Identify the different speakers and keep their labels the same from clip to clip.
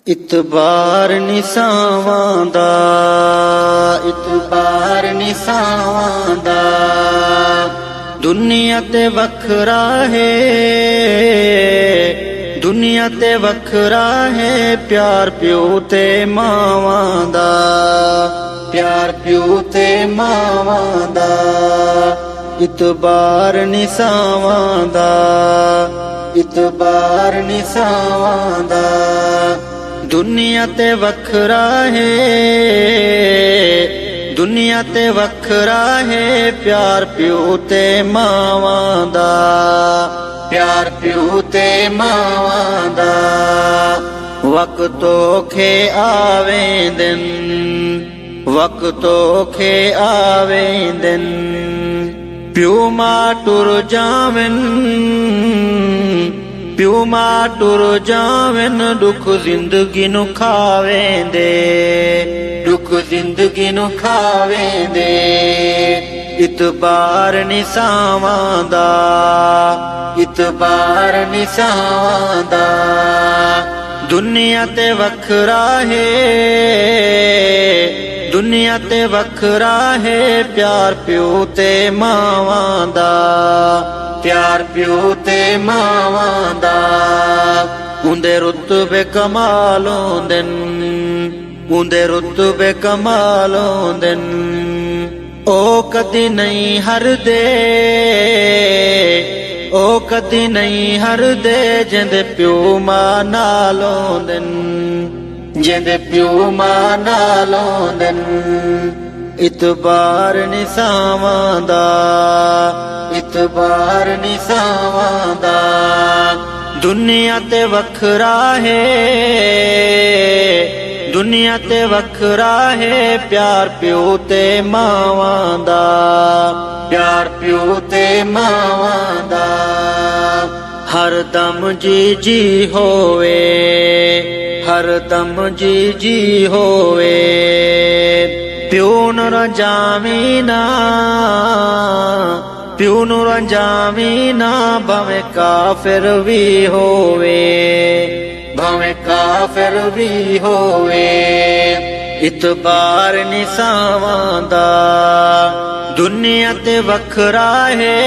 Speaker 1: ਇਤਬਾਰ ਨਿਸਾਵਾਂ ਦਾ, ਇਤਬਾਰ ਨਿਸਾਵਾਂ ਦਾ, ਦੁਨੀਆ ਤੇ ਵੱਖਰਾ ਹੈ, ਦੁਨੀਆ ਤੇ ਵੱਖਰਾ ਹੈ, ਪਿਆਰ ਪਿਓ ਤੇ ਮਾਵਾਂ ਦਾ, ਪਿਆਰ ਪਿਓ ਤੇ ਮਾਵਾਂ ਦਾ, ਇਤਬਾਰ ਨਿਸਾਵਾਂ ਦਾ, ਇਤਬਾਰ ਨਿਸਾਵਾਂ ਦਾ, ਦੁਨੀਆ ਤੇ ਵੱਖਰਾ ਹੈ, ਦੁਨੀਆ ਤੇ ਵੱਖਰਾ ਹੈ, ਪਿਆਰ ਪਿਓ ਤੇ ਮਾਵਾਂ ਦਾ, ਪਿਆਰ ਪਿਓ ਤੇ ਮਾਵਾਂ ਦਾ, ਵਕਤ ਔਖੇ ਆਵੇ ਦਿਨ, ਵਕਤ ਔਖੇ ਆਵੇ ਦਿਨ, ਪਿਓ ਮਾਂ ਟੁਰ ਜਾਵਨ, ਪਿਓ ਮਾਂ ਟੁਰ ਜਾਵਨ, ਦੁੱਖ ਜ਼ਿੰਦਗੀ ਨੂੰ ਖਾਵੇਂਦੇ, ਦੁੱਖ ਜ਼ਿੰਦਗੀ ਨੂੰ ਖਾਵੇਂਦੇ, ਇਤਬਾਰ ਨਿਸਾਵਾਂ ਦਾ, ਇਤਬਾਰ ਨਿਸਾਵਾਂ ਦਾ, ਦੁਨੀਆ ਤੇ ਵੱਖਰਾ ਹੈ, ਦੁਨੀਆ ਤੇ ਵੱਖਰਾ ਹੈ, ਪਿਆਰ ਪਿਓ ਤੇ ਮਾਵਾਂ ਦਾ, ਪਿਆਰ ਪਿਓ ਤੇ ਮਾਵਾਂ ਦਾ, ਉਹਦੇ ਰੁਤਬੇ ਕਮਾਲ ਹੁੰਦੇ ਨੇ, ਉਹਦੇ ਰੁਤਬੇ ਕਮਾਲ ਹੁੰਦੇ ਨੇ, ਉਹ ਕਦੀ ਨਹੀਂ ਹਰਦੇ, ਉਹ ਕਦੀ ਨਹੀਂ ਹਰਦੇ, ਜਿੰਦੇ ਪਿਓ ਮਾਂ ਨਾਲ ਹੁੰਦੇ ਨੇ, ਜਿੰਦੇ ਪਿਓ ਮਾਂ ਨਾਲ ਹੁੰਦੇ ਨੇ, ਇਤਬਾਰ ਨਿਸਾਵਾਂ ਦਾ, ਇਤਬਾਰ ਨਿਸਾਵਾਂ ਦਾ, ਦੁਨੀਆ ਤੇ ਵੱਖਰਾ ਹੈ, ਦੁਨੀਆ ਤੇ ਵੱਖਰਾ ਹੈ, ਪਿਆਰ ਪਿਓ ਤੇ ਮਾਵਾਂ ਦਾ, ਪਿਆਰ ਪਿਓ ਤੇ ਮਾਵਾਂ ਦਾ, ਹਰ ਦਮ ਜੀ ਜੀ ਹੋਵੇ, ਹਰ ਦਮ ਜੀ ਜੀ ਹੋਵੇ, ਪਿਓ ਨੂੰ ਰੰਜਾਵੀ ਨਾ, ਪਿਓ ਨੂੰ ਰੰਜਾਵੀ ਨਾ, ਭਾਵੇਂ ਕਾਫਿਰ ਵੀ ਹੋਵੇ, ਭਾਵੇਂ ਕਾਫਿਰ ਵੀ ਹੋਵੇ, ਇਤਬਾਰ ਨਿਸਾਵਾਂ ਦਾ, ਦੁਨੀਆ ਤੇ ਵੱਖਰਾ ਹੈ,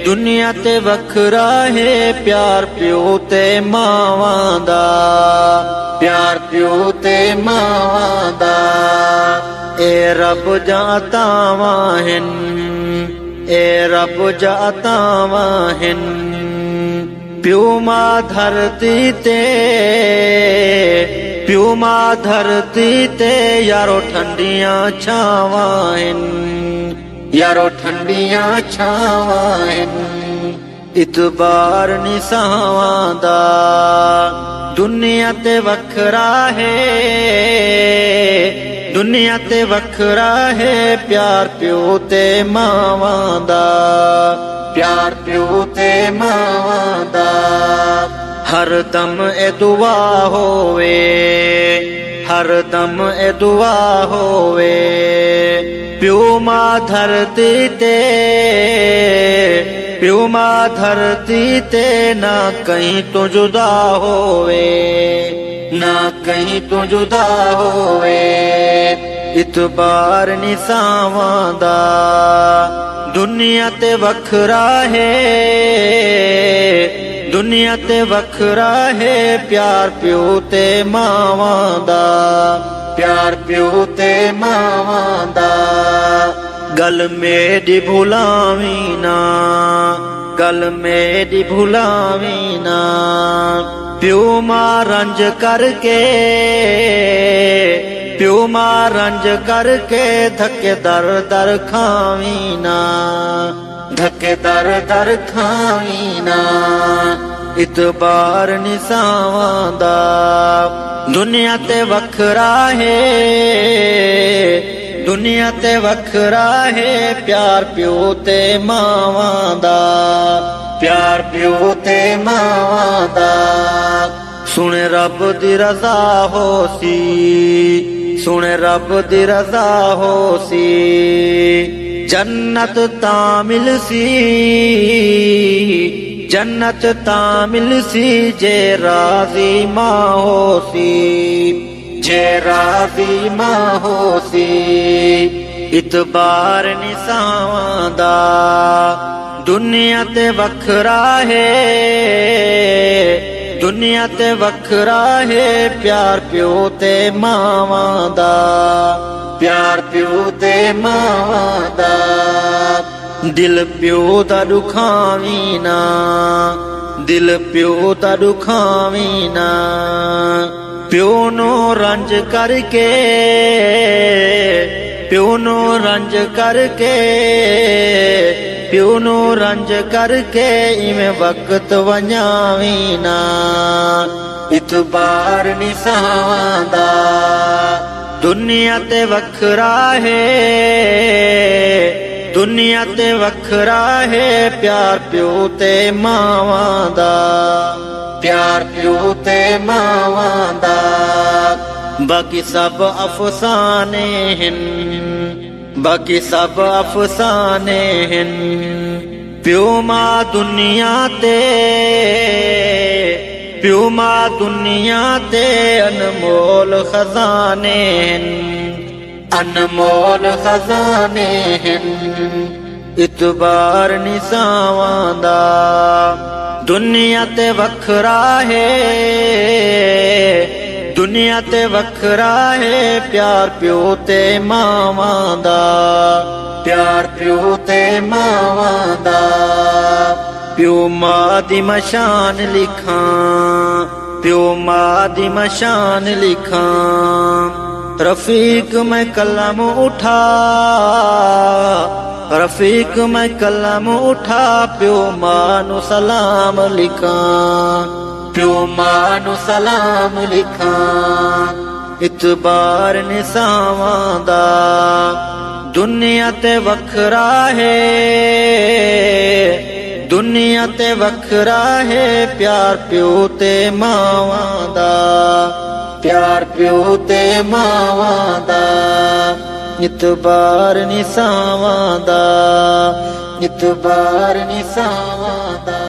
Speaker 1: ਦੁਨੀਆ ਤੇ ਵੱਖਰਾ ਹੈ, ਪਿਆਰ ਪਿਓ ਤੇ ਮਾਵਾਂ ਦਾ, ਪਿਆਰ ਪਿਓ ਤੇ ਮਾਵਾਂ ਦਾ, ਇਹ ਰੱਬ ਜਾਤਾਵਾਂ ਹਨ, ਇਹ ਰੱਬ ਜਾਤਾਵਾਂ ਹਨ, ਪਿਓ ਮਾਂ ਧਰਤੀ ਤੇ, ਪਿਓ ਮਾਂ ਧਰਤੀ ਤੇ, ਯਾਰੋ ਠੰਡੀਆਂ ਛਾਵਾਂ ਹਨ, ਯਾਰੋ ਠੰਡੀਆਂ ਛਾਵਾਂ ਹਨ, ਇਤਬਾਰ ਨਿਸਾਵਾਂ ਦਾ, ਦੁਨੀਆ ਤੇ ਵੱਖਰਾ ਹੈ, ਦੁਨੀਆ ਤੇ ਵੱਖਰਾ ਹੈ, ਪਿਆਰ ਪਿਓ ਤੇ ਮਾਵਾਂ ਦਾ, ਪਿਆਰ ਪਿਓ ਤੇ ਮਾਵਾਂ ਦਾ, ਹਰ ਦਮ ਇਹ ਦੁਆ ਹੋਵੇ, ਹਰ ਦਮ ਇਹ ਦੁਆ ਹੋਵੇ, ਪਿਓ ਮਾਂ ਧਰਤੀ ਤੇ, ਪਿਓ ਮਾਂ ਧਰਤੀ ਤੇ, ਨਾ ਕहीं ਤੋਂ ਜੁਦਾ ਹੋਵੇ, ਨਾ ਕहीं ਤੋਂ ਜੁਦਾ ਹੋਵੇ, ਇਤਬਾਰ ਨਿਸਾਵਾਂ ਦਾ, ਦੁਨੀਆ ਤੇ ਵੱਖਰਾ ਹੈ, ਦੁਨੀਆ ਤੇ ਵੱਖਰਾ ਹੈ, ਪਿਆਰ ਪਿਓ ਤੇ ਮਾਵਾਂ ਦਾ, ਪਿਆਰ ਪਿਓ ਤੇ ਮਾਵਾਂ ਦਾ, ਗੱਲ ਮੇਰੀ ਭੁਲਾਵੀਂ ਨਾ, ਗੱਲ ਮੇਰੀ ਭੁਲਾਵੀਂ ਨਾ, ਪਿਓ ਮਾਂ ਰੰਜ ਕਰਕੇ, ਪਿਓ ਮਾਂ ਰੰਜ ਕਰਕੇ, ਧੱਕੇ ਦਰ ਦਰ ਖਾਵੀਂ ਨਾ, ਧੱਕੇ ਦਰ ਦਰ ਖਾਵੀਂ ਨਾ, ਇਤਬਾਰ ਨਿਸਾਵਾਂ ਦਾ, ਦੁਨੀਆ ਤੇ ਵੱਖਰਾ ਹੈ, ਦੁਨੀਆ ਤੇ ਵੱਖਰਾ ਹੈ, ਪਿਆਰ ਪਿਓ ਤੇ ਮਾਵਾਂ ਦਾ, ਪਿਆਰ ਪਿਓ ਤੇ ਮਾਵਾਂ ਦਾ, ਸੁਣ ਰੱਬ ਦੀ ਰਜ਼ਾ ਹੋਸੀ, ਸੁਣ ਰੱਬ ਦੀ ਰਜ਼ਾ ਹੋਸੀ, जन्नत तामिल सी जन्नत तां मिलसी जे राज़ी मां होसी, जे राज़ी मां होसी। इतबार निसावां दा दुनिया ते वखरा है, दुनिया ते वखरा है प्यार प्यो ते मावां दा, प्यार प्यो ते मावां दा। दिल प्यो दा दुखावी ना, दिल प्यो दा दुखावी ना। प्यो नो रंज करके, प्यो नो रंज करके, प्यो नो रंज करके इवें वक्त वञावी ना। इतबार निसावां दा दुनिया ते वखरा है, दुनिया ते वखरा है प्यार प्यो ते मावां दा, प्यार प्यो ते मावां दा। बाकी सब अफसाने हिन, बाकी सब अफसाने हिन। प्यो मां दुनिया ते, प्यो मां दुनिया ते अनमोल खजाने हिन, अनमोल खजाने हिन। इतबार निसावां दा दुनिया ते वखरा है, दुनिया ते वखरा है प्यार प्यो ते मावां दा, प्यार प्यो ते मावां दा। प्यो मां दी मशान लिखां, प्यो मां दी मशान लिखां। रफीक मैं कलम उठा, रफीक मैं कलम उठा प्यो मां नु सलाम लिखां, प्यो मां नु सलाम लिखां। इतबार निसावां दा दुनिया ते वखरा है, दुनिया ते वखरा है प्यार प्यो ते मावां दा, प्यार प्यो ते मावां दा। इतबार निसावां दा, इतबार निसावां दा।